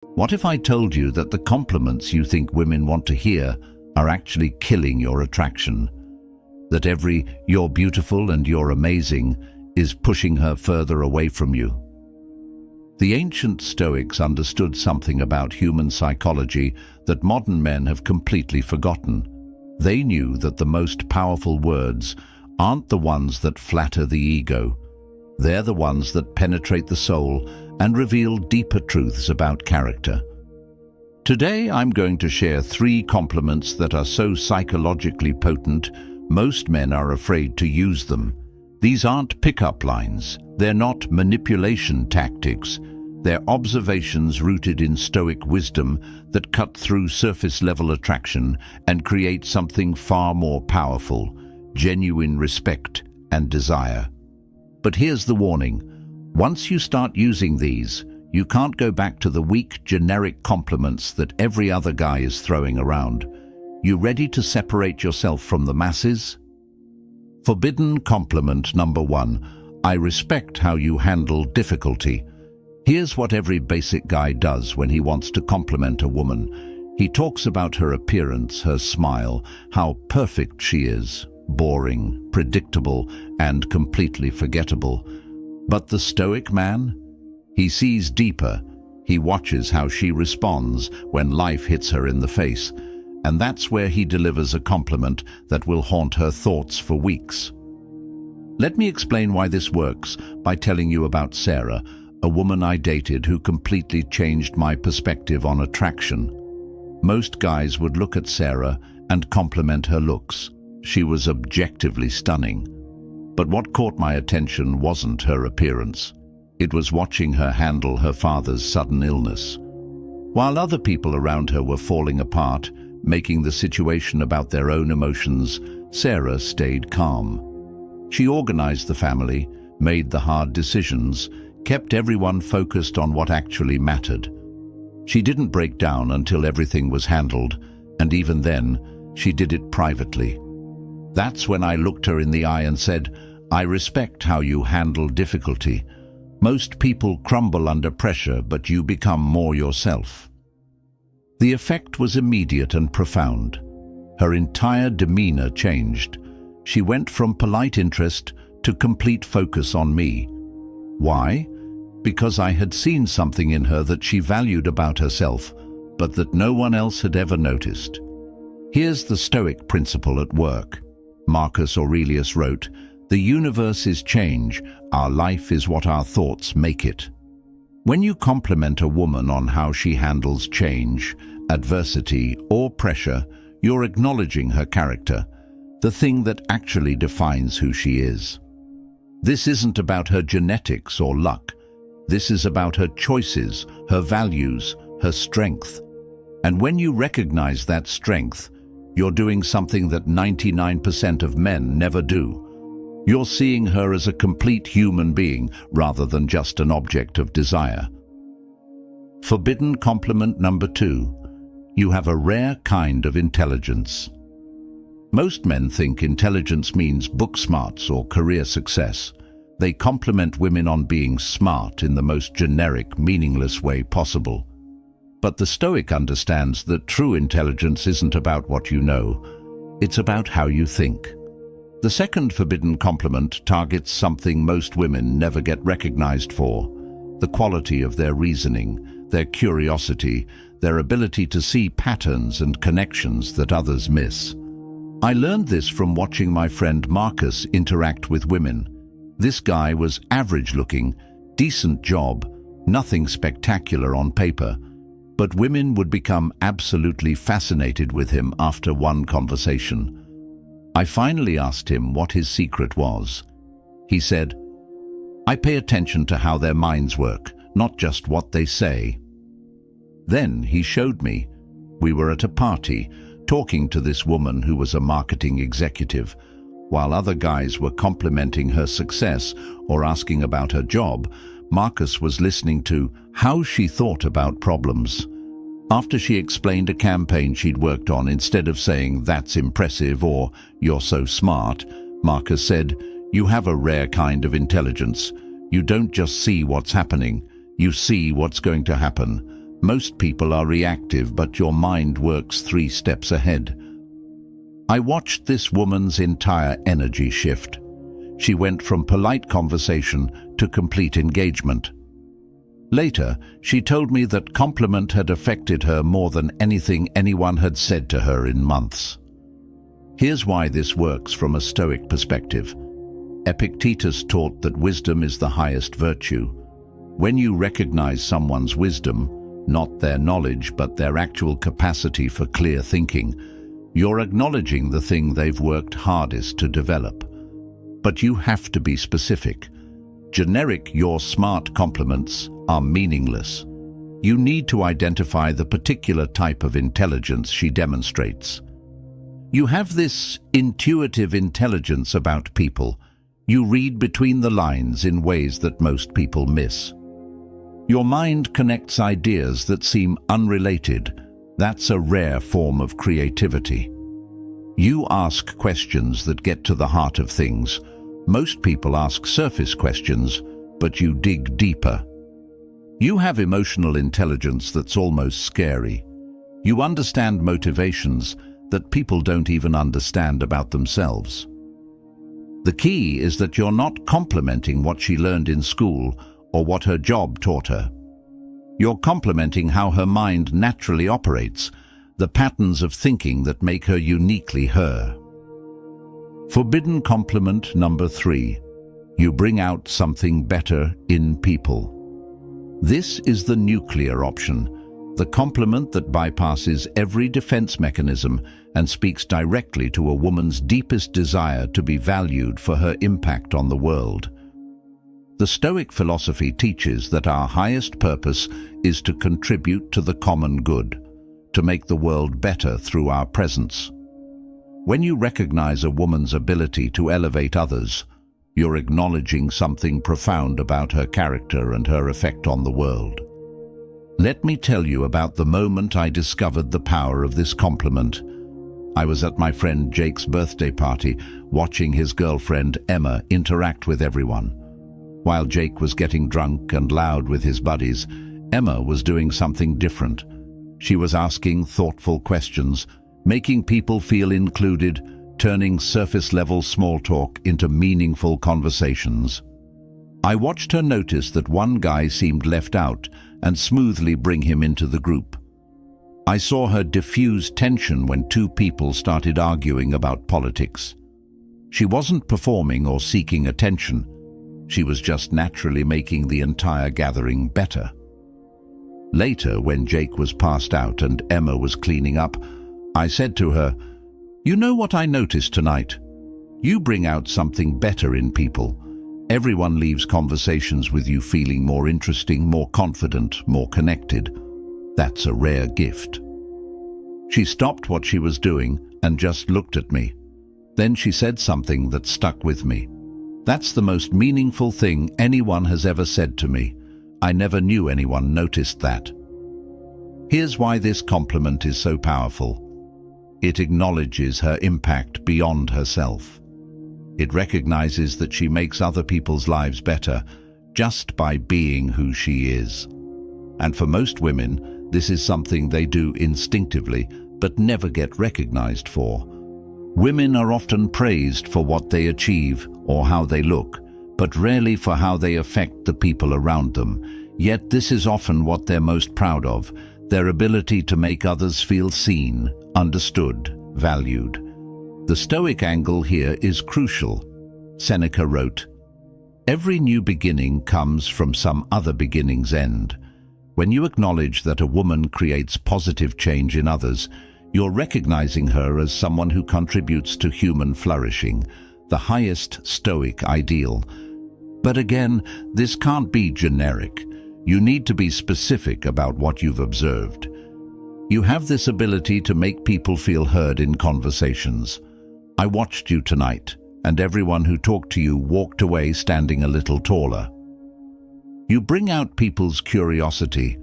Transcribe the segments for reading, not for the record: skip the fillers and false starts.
What if I told you that the compliments you think women want to hear are actually killing your attraction? That every "you're beautiful" and "you're amazing" is pushing her further away from you? The ancient Stoics understood something about human psychology that modern men have completely forgotten. They knew that the most powerful words aren't the ones that flatter the ego. They're the ones that penetrate the soul and reveal deeper truths about character. Today, I'm going to share 3 compliments that are so psychologically potent, most men are afraid to use them. These aren't pickup lines. They're not manipulation tactics. They're observations rooted in Stoic wisdom that cut through surface-level attraction and create something far more powerful: genuine respect and desire. But here's the warning. Once you start using these, you can't go back to the weak, generic compliments that every other guy is throwing around. You ready to separate yourself from the masses? Forbidden compliment number 1. I respect how you handle difficulty. Here's what every basic guy does when he wants to compliment a woman. He talks about her appearance, her smile, how perfect she is, boring, predictable, and completely forgettable. But the Stoic man? He sees deeper. He watches how she responds when life hits her in the face. And that's where he delivers a compliment that will haunt her thoughts for weeks. Let me explain why this works by telling you about Sarah, a woman I dated who completely changed my perspective on attraction. Most guys would look at Sarah and compliment her looks. She was objectively stunning. But what caught my attention wasn't her appearance. It was watching her handle her father's sudden illness. While other people around her were falling apart, making the situation about their own emotions, Sarah stayed calm. She organized the family, made the hard decisions, kept everyone focused on what actually mattered. She didn't break down until everything was handled, and even then, she did it privately. That's when I looked her in the eye and said, I respect how you handle difficulty. Most people crumble under pressure, but you become more yourself. The effect was immediate and profound. Her entire demeanor changed. She went from polite interest to complete focus on me. Why? Because I had seen something in her that she valued about herself, but that no one else had ever noticed. Here's the Stoic principle at work. Marcus Aurelius wrote, "The universe is change, our life is what our thoughts make it." When you compliment a woman on how she handles change, adversity, or pressure, you're acknowledging her character, the thing that actually defines who she is. This isn't about her genetics or luck. This is about her choices, her values, her strength. And when you recognize that strength, you're doing something that 99% of men never do. You're seeing her as a complete human being rather than just an object of desire. Forbidden compliment number 2. You have a rare kind of intelligence. Most men think intelligence means book smarts or career success. They compliment women on being smart in the most generic, meaningless way possible. But the Stoic understands that true intelligence isn't about what you know. It's about how you think. The second forbidden compliment targets something most women never get recognized for: the quality of their reasoning, their curiosity, their ability to see patterns and connections that others miss. I learned this from watching my friend Marcus interact with women. This guy was average-looking, decent job, nothing spectacular on paper, but women would become absolutely fascinated with him after one conversation. I finally asked him what his secret was. He said, "I pay attention to how their minds work, not just what they say." Then he showed me. We were at a party, talking to this woman who was a marketing executive. While other guys were complimenting her success or asking about her job, Marcus was listening to how she thought about problems. After she explained a campaign she'd worked on, instead of saying, "That's impressive" or "You're so smart," Marcus said, "You have a rare kind of intelligence. You don't just see what's happening, you see what's going to happen. Most people are reactive, but your mind works 3 steps ahead. I watched this woman's entire energy shift. She went from polite conversation to complete engagement. Later, she told me that compliment had affected her more than anything anyone had said to her in months. Here's why this works from a Stoic perspective. Epictetus taught that wisdom is the highest virtue. When you recognize someone's wisdom, not their knowledge but their actual capacity for clear thinking, you're acknowledging the thing they've worked hardest to develop. But you have to be specific. Generic "you're smart" compliments are meaningless. You need to identify the particular type of intelligence she demonstrates. You have this intuitive intelligence about people. You read between the lines in ways that most people miss. Your mind connects ideas that seem unrelated. That's a rare form of creativity. You ask questions that get to the heart of things. Most people ask surface questions, but you dig deeper. You have emotional intelligence that's almost scary. You understand motivations that people don't even understand about themselves. The key is that you're not complimenting what she learned in school or what her job taught her. You're complimenting how her mind naturally operates, the patterns of thinking that make her uniquely her. Forbidden compliment number 3. You bring out something better in people. This is the nuclear option, the compliment that bypasses every defense mechanism and speaks directly to a woman's deepest desire to be valued for her impact on the world. The Stoic philosophy teaches that our highest purpose is to contribute to the common good, to make the world better through our presence. When you recognize a woman's ability to elevate others, you're acknowledging something profound about her character and her effect on the world. Let me tell you about the moment I discovered the power of this compliment. I was at my friend Jake's birthday party, watching his girlfriend Emma interact with everyone. While Jake was getting drunk and loud with his buddies, Emma was doing something different. She was asking thoughtful questions, making people feel included, turning surface-level small talk into meaningful conversations. I watched her notice that one guy seemed left out and smoothly bring him into the group. I saw her diffuse tension when 2 people started arguing about politics. She wasn't performing or seeking attention. She was just naturally making the entire gathering better. Later, when Jake was passed out and Emma was cleaning up, I said to her, "You know what I noticed tonight? You bring out something better in people. Everyone leaves conversations with you feeling more interesting, more confident, more connected. That's a rare gift." She stopped what she was doing and just looked at me. Then she said something that stuck with me. "That's the most meaningful thing anyone has ever said to me. I never knew anyone noticed that." Here's why this compliment is so powerful. It acknowledges her impact beyond herself. It recognizes that she makes other people's lives better just by being who she is. And for most women, this is something they do instinctively but never get recognized for. Women are often praised for what they achieve or how they look, but rarely for how they affect the people around them. Yet this is often what they're most proud of, their ability to make others feel seen, understood, valued. The Stoic angle here is crucial. Seneca wrote, "Every new beginning comes from some other beginning's end." When you acknowledge that a woman creates positive change in others, you're recognizing her as someone who contributes to human flourishing, the highest Stoic ideal. But again, this can't be generic. You need to be specific about what you've observed. You have this ability to make people feel heard in conversations. I watched you tonight, and everyone who talked to you walked away standing a little taller. You bring out people's curiosity.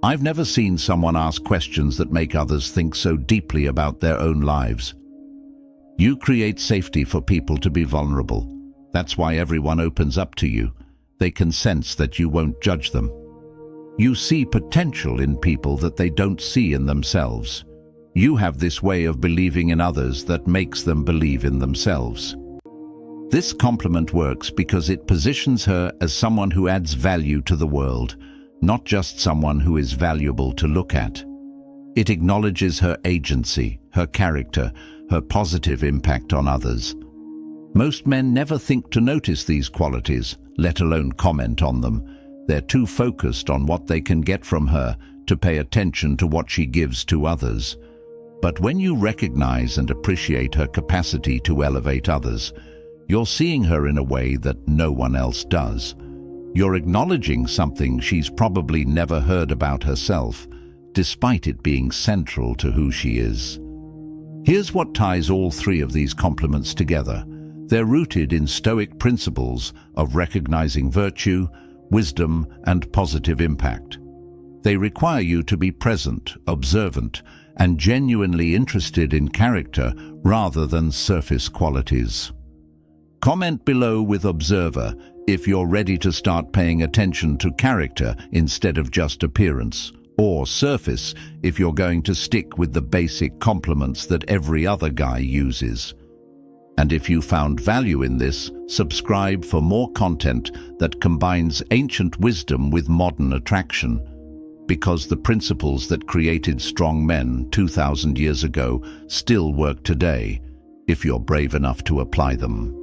I've never seen someone ask questions that make others think so deeply about their own lives. You create safety for people to be vulnerable. That's why everyone opens up to you. They can sense that you won't judge them. You see potential in people that they don't see in themselves. You have this way of believing in others that makes them believe in themselves. This compliment works because it positions her as someone who adds value to the world, not just someone who is valuable to look at. It acknowledges her agency, her character, her positive impact on others. Most men never think to notice these qualities, let alone comment on them. They're too focused on what they can get from her to pay attention to what she gives to others. But when you recognize and appreciate her capacity to elevate others, you're seeing her in a way that no one else does. You're acknowledging something she's probably never heard about herself, despite it being central to who she is. Here's what ties all three of these compliments together. They're rooted in Stoic principles of recognizing virtue, wisdom, and positive impact. They require you to be present, observant, and genuinely interested in character rather than surface qualities. Comment below with observer if you're ready to start paying attention to character instead of just appearance, or surface if you're going to stick with the basic compliments that every other guy uses. And if you found value in this, subscribe for more content that combines ancient wisdom with modern attraction, because the principles that created strong men 2,000 years ago still work today, if you're brave enough to apply them.